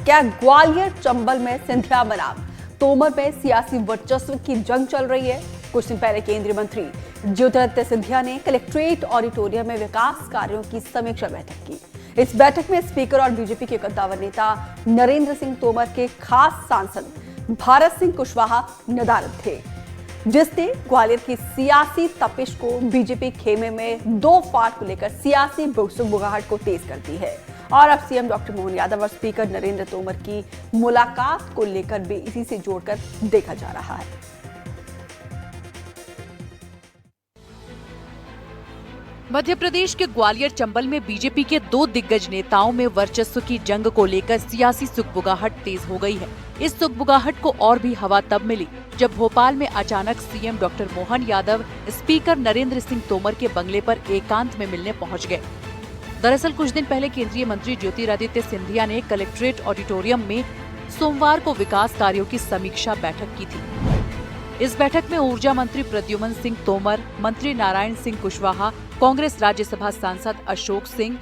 क्या ग्वालियर चंबल में सिंधिया बनाम तोमर में सियासी वर्चस्व की जंग चल रही है? कुछ दिन पहले केंद्रीय मंत्री ज्योतिरादित्य सिंधिया ने कलेक्ट्रेट ऑडिटोरियम में विकास कार्यों की समीक्षा बैठक की। इस बैठक में स्पीकर और बीजेपी के कद्दावर नेता नरेंद्र सिंह तोमर के खास सांसद भारत सिंह कुशवाहा नदारद थे, जिसने ग्वालियर की सियासी तपिश को बीजेपी खेमे में दो फाड़ को लेकर सियासी बुगाहट को तेज कर दी है। और अब सीएम डॉक्टर मोहन यादव और स्पीकर नरेंद्र तोमर की मुलाकात को लेकर भी इसी से जोड़कर देखा जा रहा है। मध्य प्रदेश के ग्वालियर चंबल में बीजेपी के दो दिग्गज नेताओं में वर्चस्व की जंग को लेकर सियासी सुगबुगाहट तेज हो गई है। इस सुगबुगाहट को और भी हवा तब मिली जब भोपाल में अचानक CM doctor Mohan Yadav speaker Narendra Singh Tomar के बंगले पर एकांत में मिलने पहुंच गए। दरअसल कुछ दिन पहले केंद्रीय मंत्री ज्योतिरादित्य सिंधिया ने कलेक्ट्रेट ऑडिटोरियम में सोमवार को विकास कार्यों की समीक्षा बैठक की थी। इस बैठक में ऊर्जा मंत्री प्रद्युमन सिंह तोमर, मंत्री नारायण सिंह कुशवाहा, कांग्रेस राज्यसभा सांसद अशोक सिंह,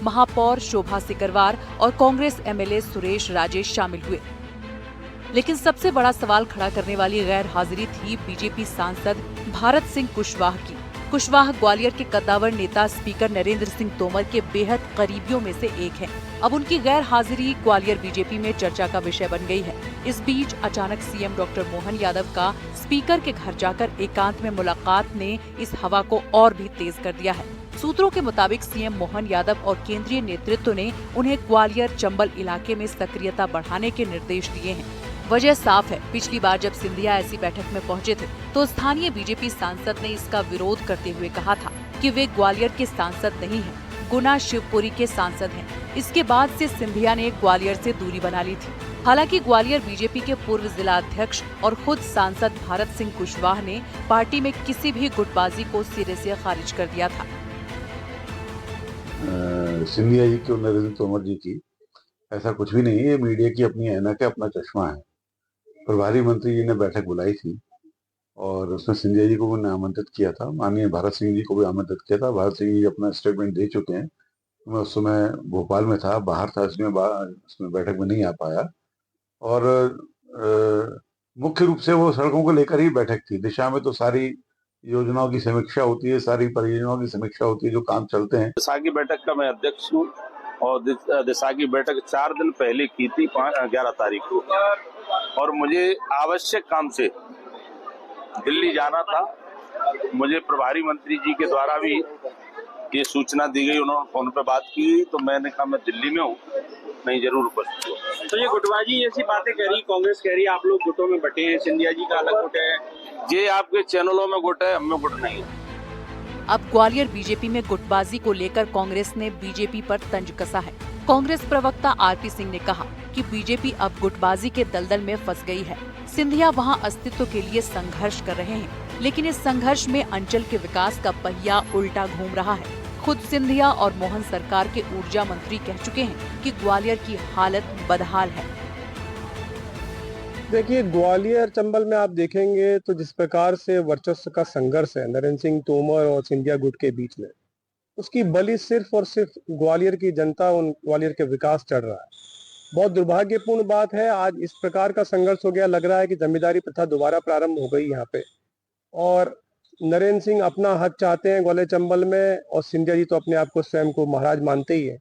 महापौर शोभा सिकरवार और कांग्रेस एमएलए सुरेश राजेश शामिल हुए। लेकिन सबसे बड़ा सवाल खड़ा करने वाली गैर हाजिरी थी बीजेपी सांसद भारत सिंह कुशवाहा की। कुशवाहा ग्वालियर के कद्दावर नेता स्पीकर नरेंद्र सिंह तोमर के बेहद करीबियों में से एक हैं। अब उनकी गैर हाजिरी ग्वालियर बीजेपी में चर्चा का विषय बन गई है। इस बीच अचानक सीएम डॉक्टर मोहन यादव का स्पीकर के घर जाकर एकांत में मुलाकात ने इस हवा को और भी तेज कर दिया है। सूत्रों के मुताबिक सीएम मोहन यादव और केंद्रीय नेतृत्व ने उन्हें ग्वालियर चंबल इलाके में सक्रियता बढ़ाने के निर्देश दिए हैं। वजह साफ है, पिछली बार जब सिंधिया ऐसी बैठक में पहुंचे थे तो स्थानीय बीजेपी सांसद ने इसका विरोध करते हुए कहा था कि वे ग्वालियर के सांसद नहीं हैं, गुना शिवपुरी के सांसद हैं। इसके बाद से सिंधिया ने ग्वालियर से दूरी बना ली थी। हालांकि ग्वालियर बीजेपी के पूर्व जिला अध्यक्ष और खुद सांसद भारत सिंह कुशवाहा ने पार्टी में किसी भी गुटबाजी को सिरे से खारिज कर दिया था। सिंधिया जी की और नरेंद्र तोमर जी की ऐसा कुछ भी नहीं है, ये मीडिया की अपनी ऐनक है, अपना चश्मा है। प्रभारी मंत्री जी ने बैठक बुलाई थी और उसमें सिंधिया जी को भी आमंत्रित किया था, माननीय भारत सिंह जी को भी आमंत्रित किया था। भारत सिंह जी अपना स्टेटमेंट दे चुके हैं। मैं उस समय भोपाल में था, बाहर था, इसमें बैठक में नहीं आ पाया। और मुख्य रूप से वो सड़कों को लेकर ही बैठक थी। दिशा में तो सारी योजनाओं की समीक्षा होती है, सारी परियोजनाओं की समीक्षा होती है जो काम चलते हैं। दिशा की बैठक का मैं अध्यक्ष हूँ और दिशा की बैठक 4 दिन पहले की थी, 11 तारीख को, और मुझे आवश्यक काम से दिल्ली जाना था। मुझे प्रभारी मंत्री जी के द्वारा भी ये सूचना दी गई, उन्होंने फोन पे बात की, तो मैंने कहा मैं दिल्ली में हूँ, नहीं जरूर उपस्थित हूँ। तो ये गुटबाजी ऐसी बातें कह रही कांग्रेस, कह रही है आप लोग गुटों में बटे हैं, सिंधिया जी का अलग गुट है। ये आपके चैनलों में गुट है, हम में गुट नहीं है। अब ग्वालियर बीजेपी में गुटबाजी को लेकर कांग्रेस ने बीजेपी पर तंज कसा है। कांग्रेस प्रवक्ता आरपी सिंह ने कहा कि बीजेपी अब गुटबाजी के दलदल में फंस गई है। सिंधिया वहां अस्तित्व के लिए संघर्ष कर रहे हैं, लेकिन इस संघर्ष में अंचल के विकास का पहिया उल्टा घूम रहा है। खुद सिंधिया और मोहन सरकार के ऊर्जा मंत्री कह चुके हैं कि ग्वालियर की हालत बदहाल है। देखिए, ग्वालियर चंबल में आप देखेंगे तो जिस प्रकार से वर्चस्व का संघर्ष है नरेंद्र सिंह तोमर और सिंधिया गुट के बीच में, उसकी बलि सिर्फ और सिर्फ ग्वालियर की जनता और ग्वालियर के विकास चढ़ रहा है। बहुत दुर्भाग्यपूर्ण बात है, आज इस प्रकार का संघर्ष हो गया। लग रहा है कि जमींदारी प्रथा दोबारा प्रारंभ हो गई यहाँ पे, और नरेंद्र सिंह अपना हक चाहते हैं ग्वालियर चंबल में, और सिंधिया जी तो अपने आप को स्वयं को महाराज मानते ही है।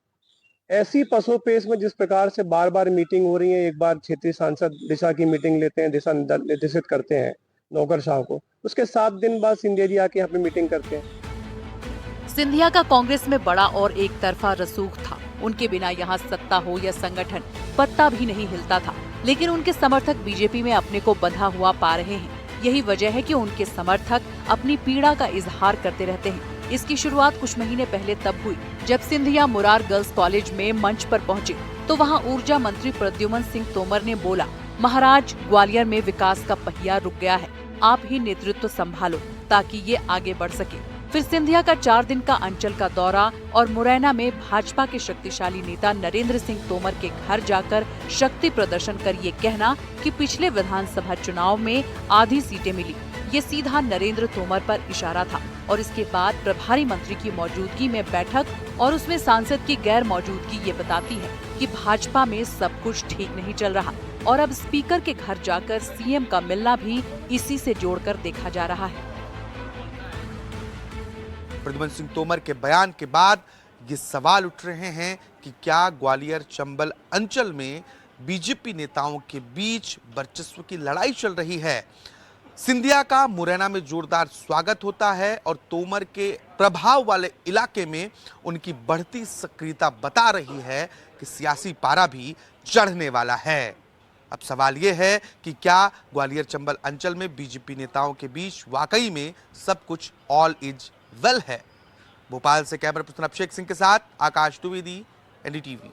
ऐसी पसोपेश में जिस प्रकार से बार बार मीटिंग हो रही है, एक बार क्षेत्रीय सांसद दिशा की मीटिंग लेते हैं, दिशा निर्देशित करते हैं नौकरशाह को, उसके 7 दिन बाद सिंधिया जी आके यहाँ पे मीटिंग करते हैं। सिंधिया का कांग्रेस में बड़ा और एक तरफा रसूख था। उनके बिना यहाँ सत्ता हो या संगठन पत्ता भी नहीं हिलता था। लेकिन उनके समर्थक बीजेपी में अपने को बंधा हुआ पा रहे हैं। यही वजह है कि उनके समर्थक अपनी पीड़ा का इजहार करते रहते हैं। इसकी शुरुआत कुछ महीने पहले तब हुई जब सिंधिया मुरार गर्ल्स कॉलेज में मंच पर पहुंचे तो वहां ऊर्जा मंत्री प्रद्युमन सिंह तोमर ने बोला, महाराज ग्वालियर में विकास का पहिया रुक गया है, आप ही नेतृत्व संभालो ताकि ये आगे बढ़ सके। फिर सिंधिया का 4 दिन का अंचल का दौरा और मुरैना में भाजपा के शक्तिशाली नेता नरेंद्र सिंह तोमर के घर जाकर शक्ति प्रदर्शन कर ये कहना कि पिछले विधानसभा चुनाव में आधी सीटें मिली, ये सीधा नरेंद्र तोमर पर इशारा था। और इसके बाद प्रभारी मंत्री की मौजूदगी में बैठक और उसमें सांसद की गैर मौजूदगी ये बताती है कि भाजपा में सब कुछ ठीक नहीं चल रहा और अब स्पीकर के घर जाकर सीएम का मिलना भी इसी से जोड़कर देखा जा रहा है। प्रद्युम्न सिंह तोमर के बयान के बाद ये सवाल उठ रहे हैं कि क्या ग्वालियर चंबल अंचल में बीजेपी नेताओं के बीच वर्चस्व की लड़ाई चल रही है। सिंधिया का मुरैना में जोरदार स्वागत होता है और तोमर के प्रभाव वाले इलाके में उनकी बढ़ती सक्रियता बता रही है कि सियासी पारा भी चढ़ने वाला है। अब सवाल यह है कि क्या ग्वालियर चंबल अंचल में बीजेपी नेताओं के बीच वाकई में सब कुछ ऑल इज वेल है। भोपाल से कैमरा पर्सन अभिषेक सिंह के साथ आकाश द्विवेदी, एनडीटीवी।